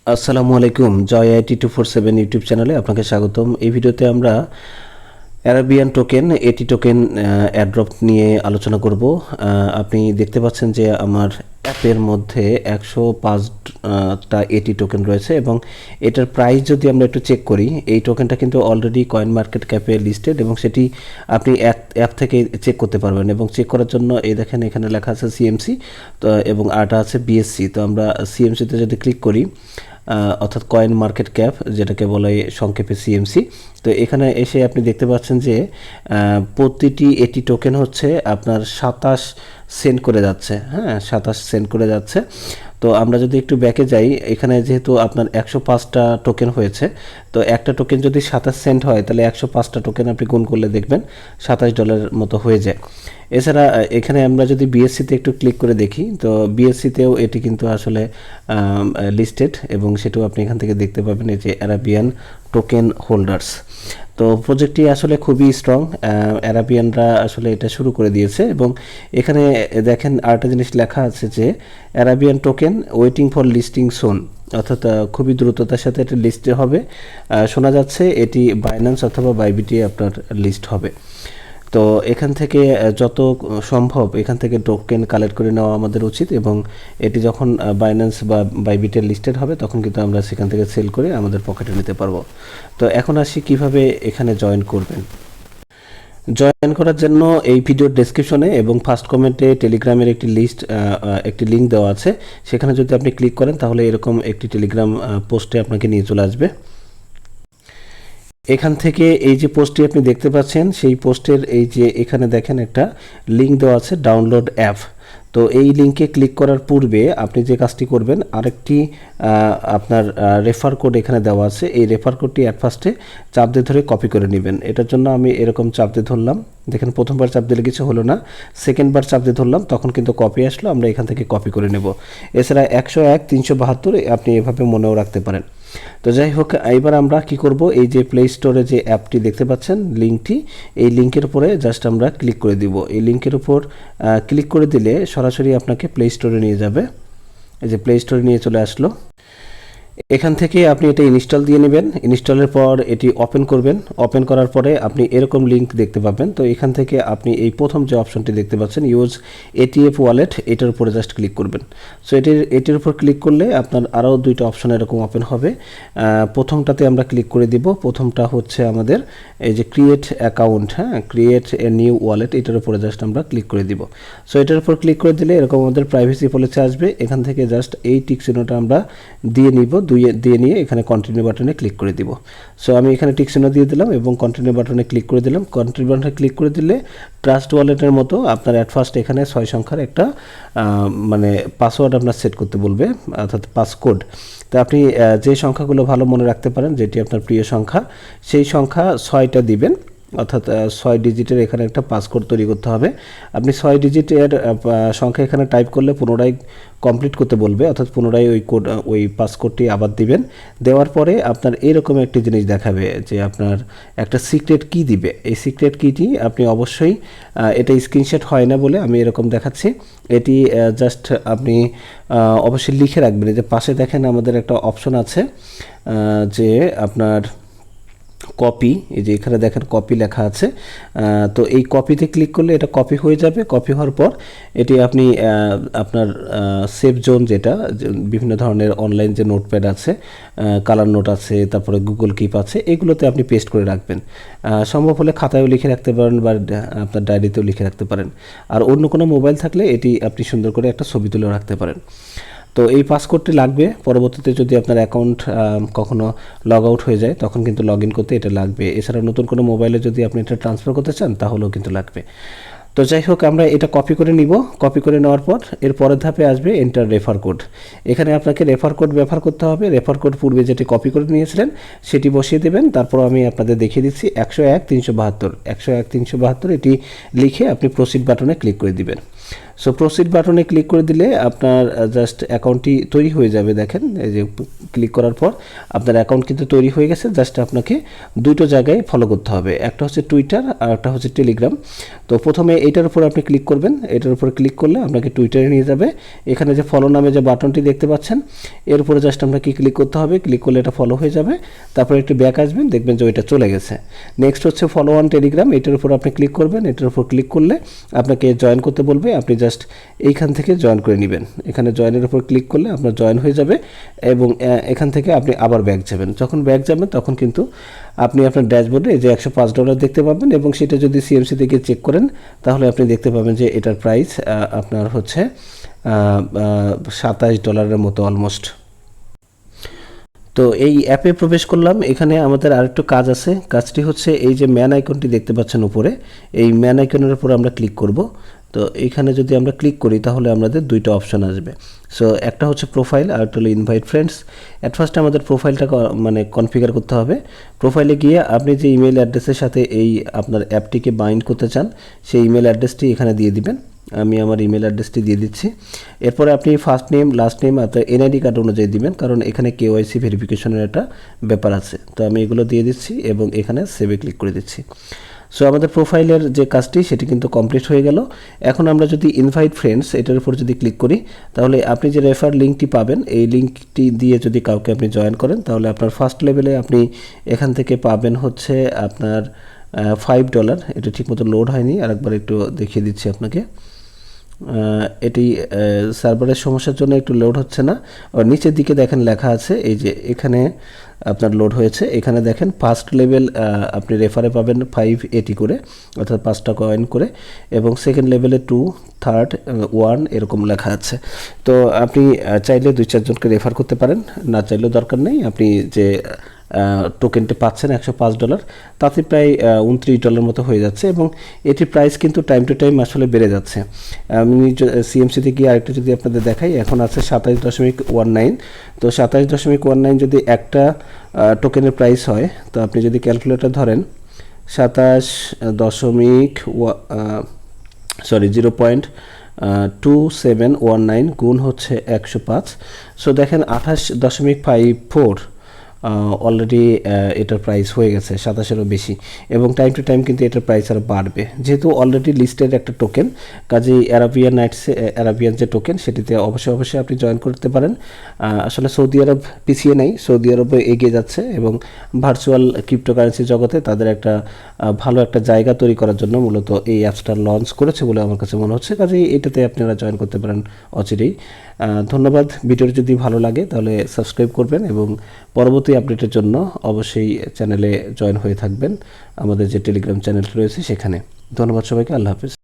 আসসালামু আলাইকুম। জয় IT 247 YouTube চ্যানেলে আপনাকে স্বাগতম। এই ভিডিওতে আমরা অ্যারাবিয়ান টোকেন টোকেন এয়ারড্রপ নিয়ে আলোচনা করব। আপনি দেখতে পাচ্ছেন যে আমার অ্যাপের মধ্যে 105টা টোকেন রয়েছে এবং এটার প্রাইস যদি আমরা একটু চেক করি, এই টোকেনটা কিন্তু অলরেডি কয়েন মার্কেট ক্যাপে লিস্টেড এবং সেটি আপনি অ্যাপ থেকে চেক করতে পারবেন। এবং চেক করার জন্য এই দেখেন এখানে লেখা আছে সিএমসি তো, এবং আরটা আছে বিএসসি। তো আমরা সিএমসিতে যদি ক্লিক করি, অর্থাৎ কয়েন মার্কেট ক্যাপ, যেটাকে বলে সংক্ষেপে সিএমসি। তো এখানে এসে আপনি দেখতে পাচ্ছেন যে প্রতিটি টোকেন হচ্ছে আপনার 27 সেন্ট করে যাচ্ছে। হ্যাঁ, 27 সেন্ট করে যাচ্ছে। তো আমরা যদি একটু ব্যাকে যাই, এখানে যেহেতু আপনার 105টা টোকেন হয়েছে, তো একটা টোকেন যদি 27 সেন্ট হয় তাহলে 105টা টোকেন আপনি গুণ করলে দেখবেন $27 মতো হয়ে যায়। এছাড়া এখানে আমরা যদি বিএসসিতে একটু ক্লিক করে দেখি, তো বিএসসিতেও এটি কিন্তু আসলে লিস্টেড এবং সেটাও আপনি এখান থেকে দেখতে পাবেন, এই যে অ্যারাবিয়ান টোকেন হোল্ডার্স। তো প্রজেক্টটি আসলে খুবই স্ট্রং, অ্যারাবিয়ানরা আসলে এটা শুরু করে দিয়েছে। এবং এখানে দেখেন আরেকটা জিনিস লেখা আছে যে Arabian token waiting for listing soon, অর্থাৎ খুবই দ্রুততার সাথে এটা লিস্টে হবে। শোনা যাচ্ছে এটি বাইন্যান্স অথবা বাইবিটি আপনার লিস্ট হবে। তো এখান থেকে যত সম্ভব এখান থেকে টোকেন কালেক্ট করে নেওয়া আমাদের উচিত, এবং এটি যখন বাইন্যান্স বা বাইবিটের লিস্টেড হবে তখন কিন্তু আমরা সেখান থেকে সেল করে আমাদের পকেটে নিতে পারবো। তো এখন আসি কিভাবে এখানে জয়েন করবেন। জয়েন করার জন্য এই ভিডিওর ডেসক্রিপশনে এবং ফার্স্ট কমেন্টে টেলিগ্রামের একটি লিঙ্ক দেওয়া আছে। সেখানে যদি আপনি ক্লিক করেন তাহলে এরকম একটি টেলিগ্রাম পোস্টে আপনাকে নিয়ে চলে আসবে। এখান থেকে এই যে পোস্টটি আপনি দেখতে পাচ্ছেন, সেই পোস্টের এই যে এখানে দেখেন একটা লিঙ্ক দেওয়া আছে, ডাউনলোড অ্যাপ। তো এই লিঙ্কে ক্লিক করার পূর্বে আপনি যে কাজটি করবেন, আরেকটি আপনার রেফার কোড এখানে দেওয়া আছে। এই রেফার কোডটি অ্যাট ফার্স্টে চাপ দিয়ে ধরে কপি করে নেবেন। এটার জন্য আমি এরকম চাপ দিয়ে ধরলাম, দেখেন প্রথমবার চাপ দিলে কিছু হলো না, সেকেন্ডবার চাপ দিয়ে ধরলাম তখন কিন্তু কপি আসলো, আমরা এখান থেকে কপি করে নেব। এছাড়া 101-372 আপনি এভাবে মনেও রাখতে পারেন। তো যাই হোক, এবার আমরা কি করব, এই যে প্লে স্টোরে যে অ্যাপটি দেখতে পাচ্ছেন লিঙ্কটি, এই লিঙ্কের উপরে জাস্ট আমরা ক্লিক করে দিব। এই লিঙ্কের উপর ক্লিক করে দিলে সরাসরি আপনাকে প্লে স্টোরে নিয়ে যাবে। এই যে প্লে স্টোরে নিয়ে চলে আসলো। এখান থেকে আপনি এটা ইনস্টল দিয়ে নেবেন। ইনস্টলের পর এটি ওপেন করবেন। ওপেন করার পরে আপনি এরকম লিঙ্ক দেখতে পাবেন। তো এখান থেকে আপনি এই প্রথম যে অপশনটি দেখতে পাচ্ছেন, ইউজ ATF ওয়ালেট, এটার উপরে জাস্ট ক্লিক করবেন। সো এটির উপর ক্লিক করলে আপনার আরও দুইটা অপশন এরকম ওপেন হবে। প্রথমটাতে আমরা ক্লিক করে দিব। প্রথমটা হচ্ছে আমাদের এই যে ক্রিয়েট অ্যাকাউন্ট, হ্যাঁ, ক্রিয়েট এ নিউ ওয়ালেট, এটার উপরে জাস্ট আমরা ক্লিক করে দিব। সো এটার উপর ক্লিক করে দিলে এরকম আমাদের প্রাইভেসি পলিসি আসবে। এখান থেকে জাস্ট এই টিক চিহ্নটা আমরা দিয়ে নিব, দিয়ে নিয়ে এখানে কন্টিনিউ বাটনে ক্লিক করে দিব। সো আমি এখানে টিক চিহ্ন দিয়ে দিলাম এবং কন্টিনিউ বাটনে ক্লিক করে দিলাম। কন্টিনিউ বাটনে ক্লিক করে দিলে ট্রাস্ট ওয়ালেটের মতো আপনার অ্যাট ফার্স্ট এখানে 6 সংখ্যার একটা মানে পাসওয়ার্ড আপনার সেট করতে বলবে, অর্থাৎ পাসকোড। তো আপনি যে সংখ্যাগুলো ভালো মনে রাখতে পারেন, যেটি আপনার প্রিয় সংখ্যা, সেই সংখ্যা 6টা দিবেন, অর্থাৎ 6 ডিজিটের এখানে একটা পাসকোড তৈরি করতে হবে। আপনি 6 ডিজিটের সংখ্যা এখানে টাইপ করলে পুনরায় কমপ্লিট করতে বলবে, অর্থাৎ পুনরায় ওই পাসকোডটি আবার দিবেন। দেওয়ার পরে আপনার এরকম একটি জিনিস দেখাবে যে আপনার একটা সিক্রেট কি দিবে। এই সিক্রেট কিটি আপনি অবশ্যই, এটা স্ক্রিনশট হয় না বলে আমি এরকম দেখাচ্ছি, এটি জাস্ট আপনি অবশ্যই লিখে রাখবেন। যে পাশে দেখেন আমাদের একটা অপশন আছে যে আপনার কপি, এই যে এখানে দেখেন কপি লেখা আছে। তো এই কপিতে ক্লিক করলে এটা কপি হয়ে যাবে। কপি হওয়ার পর এটি আপনি আপনার সেভ জোন, যেটা বিভিন্ন ধরনের অনলাইন যে নোটপ্যাড আছে, কালার নোট আছে, তারপরে গুগল কিপ আছে, এগুলোতে আপনি পেস্ট করে রাখবেন। সম্ভব হলে খাতায়ও লিখে রাখতে পারেন বা আপনার ডায়েরিতেও লিখে রাখতে পারেন। আর অন্য কোনো মোবাইল থাকলে এটি আপনি সুন্দর করে একটা ছবি তুলেও রাখতে পারেন। তো এই পাসকোডটি লাগবে। পরবর্তীতে যদি আপনার অ্যাকাউন্ট কখনো লগ আউট হয়ে যায় তখন কিন্তু লগ ইন করতে এটা লাগবে। এছাড়া নতুন কোনো মোবাইলে যদি আপনি এটা ট্রান্সফার করতে চান তাহলেও কিন্তু লাগবে। তো যাই হোক, আমরা এটা কপি করে নিব। কপি করে নেওয়ার পর এর পরের ধাপে আসবে এন্টার রেফার কোড। এখানে আপনাকে রেফার কোড ব্যবহার করতে হবে। রেফার কোড পূর্বে যেটি কপি করে নিয়েছিলেন সেটি বসিয়ে দেবেন। তারপর আমি আপনাদের দেখিয়ে দিচ্ছি 101-372 এটি লিখে আপনি প্রসিড বাটনে ক্লিক করে দিবেন। সো প্রসিড বাটনে ক্লিক করে দিলে আপনার জাস্ট অ্যাকাউন্টটি তৈরি হয়ে যাবে। দেখেন এই যে ক্লিক করার পর আপনার অ্যাকাউন্ট কিন্তু তৈরি হয়ে গেছে। জাস্ট আপনাকে দুটো জায়গায় ফলো করতে হবে, একটা হচ্ছে টুইটার আর একটা হচ্ছে টেলিগ্রাম। তো প্রথমে এইটার উপর আপনি ক্লিক করবেন, এটার উপর ক্লিক করলে আপনাকে টুইটারে নিয়ে যাবে। এখানে যে ফলো নামে যে বাটনটি দেখতে পাচ্ছেন এর উপরে জাস্ট আপনাকে ক্লিক করতে হবে, ক্লিক করলে এটা ফলো হয়ে যাবে। তারপর একটু ব্যাক আসবেন, দেখবেন যে ওইটা চলে গেছে। নেক্সট হচ্ছে ফলো অন টেলিগ্রাম, এটার উপর আপনি ক্লিক করবেন, এটার উপর ক্লিক করলে আপনাকে জয়েন করতে বলবে, আপনি জাস্ট এইখান থেকে জয়েন করে নেবেন। এখানে জয়েনের উপর ক্লিক করলে আপনার জয়েন হয়ে যাবে এবং এখান থেকে আপনি আবার ব্যাক যাবেন। যখন ব্যাক যাবেন তখন কিন্তু আপনি আপনার ড্যাশবোর্ডে যে $105 দেখতে পাবেন এবং সেটা যদি সিএমসি থেকে চেক করেন তাহলে আপনি দেখতে পাবেন যে এটার প্রাইস আপনার হচ্ছে $27 মতো অলমোস্ট। তো এই অ্যাপে প্রবেশ করলাম। এখানে আমাদের আরেকটু কাজ আছে। কাজটি হচ্ছে এই যে ম্যান আইকনটি দেখতে পাচ্ছেন উপরে, এই ম্যান আইকনের উপর আমরা ক্লিক করব। তো এইখানে যদি আমরা ক্লিক করি তাহলে আমাদের দুইটা অপশন আসবে। সো একটা হচ্ছে প্রোফাইল আর একটা হলো ইনভাইট ফ্রেন্ডস। অ্যাট ফার্স্টে আমাদের প্রোফাইলটা মানে কনফিগার করতে হবে। প্রোফাইলে গিয়ে আপনি যে ইমেল অ্যাড্রেসের সাথে এই আপনার অ্যাপটিকে বাইন্ড করতে চান সেই ইমেল অ্যাড্রেসটি এখানে দিয়ে দিবেন। আমি আমার ইমেল অ্যাড্রেসটি দিয়ে দিচ্ছি। এরপরে আপনি ফার্স্ট নেম লাস্ট নেম আপনার এনআইডি কার্ড অনুযায়ী দিবেন, কারণ এখানে কেওয়াইসি ভেরিফিকেশনের একটা ব্যাপার আছে। তো আমি এগুলো দিয়ে দিচ্ছি এবং এখানে সেভে ক্লিক করে দিচ্ছি। সো আমাদের প্রোফাইলের যে কাজটি সেটি কিন্তু কমপ্লিট হয়ে গেল। এখন আমরা যদি ইনভাইট ফ্রেন্ডস এটার উপর যদি ক্লিক করি তাহলে আপনি যে রেফার লিঙ্কটি পাবেন এই লিঙ্কটি দিয়ে যদি কাউকে আপনি জয়েন করেন তাহলে আপনার ফার্স্ট লেভেলে আপনি এখান থেকে পাবেন হচ্ছে আপনার $5। এটা ঠিকমতো লোড হয়নি, আরেকবার একটু দেখিয়ে দিচ্ছি আপনাকে। এটি সার্ভারের সমস্যার জন্য একটু লোড হচ্ছে না। আর নিচের দিকে দেখেন লেখা আছে, এই যে এখানে আপনার লোড হয়েছে। এখানে দেখেন ফার্স্ট লেভেল আপনি রেফারে পাবেন 580 করে, অর্থাৎ 5টা কয়েন করে, এবং সেকেন্ড লেভেলে 2, থার্ড 1 এরকম লেখা আছে। তো আপনি চাইলে 2-4 জনকে রেফার করতে পারেন, না চাইলেও দরকার নেই। আপনি যে টোকেনটি পাচ্ছেন $105, তাতে প্রায় $29 মতো হয়ে যাচ্ছে এবং এটির প্রাইস কিন্তু টাইম টু টাইম আসলে বেড়ে যাচ্ছে। আমি সিএমসিতে গিয়ে আরেকটা যদি আপনাদের দেখাই, এখন আছে 27.19। তো 27.19 যদি একটা টোকেনের প্রাইস হয়, তো আপনি যদি ক্যালকুলেটর ধরেন 0.2719 গুণ হচ্ছে 105। সো দেখেন 28.54 অলরেডি এটার প্রাইস হয়ে গেছে 27-এরও বেশি, এবং টাইম টু টাইম কিন্তু এটার প্রাইস আরও বাড়বে। যেহেতু অলরেডি লিস্টেড একটা টোকেন, কাজেই অ্যারাবিয়ান যে টোকেন সেটিতে অবশ্যই আপনি জয়েন করতে পারেন। আসলে সৌদি আরব পিছিয়ে নেই, সৌদি আরবে এগিয়ে যাচ্ছে এবং ভার্চুয়াল ক্রিপ্টোকারেন্সি জগতে তাদের একটা ভালো একটা জায়গা তৈরি করার জন্য মূলত এই অ্যাপসটা লঞ্চ করেছে বলে আমার কাছে মনে হচ্ছে। কাজেই এটাতে আপনারা জয়েন করতে পারেন অচিরেই। ধন্যবাদ। ভিডিওটি যদি ভালো লাগে তাহলে সাবস্ক্রাইব করবেন এবং পরবর্তী আপডেটের জন্য অবশ্যই চ্যানেলে জয়েন হয়ে থাকবেন, আমাদের যে টেলিগ্রাম চ্যানেলটি রয়েছে সেখানে। ধন্যবাদ সবাইকে, আল্লাহ হাফেজ।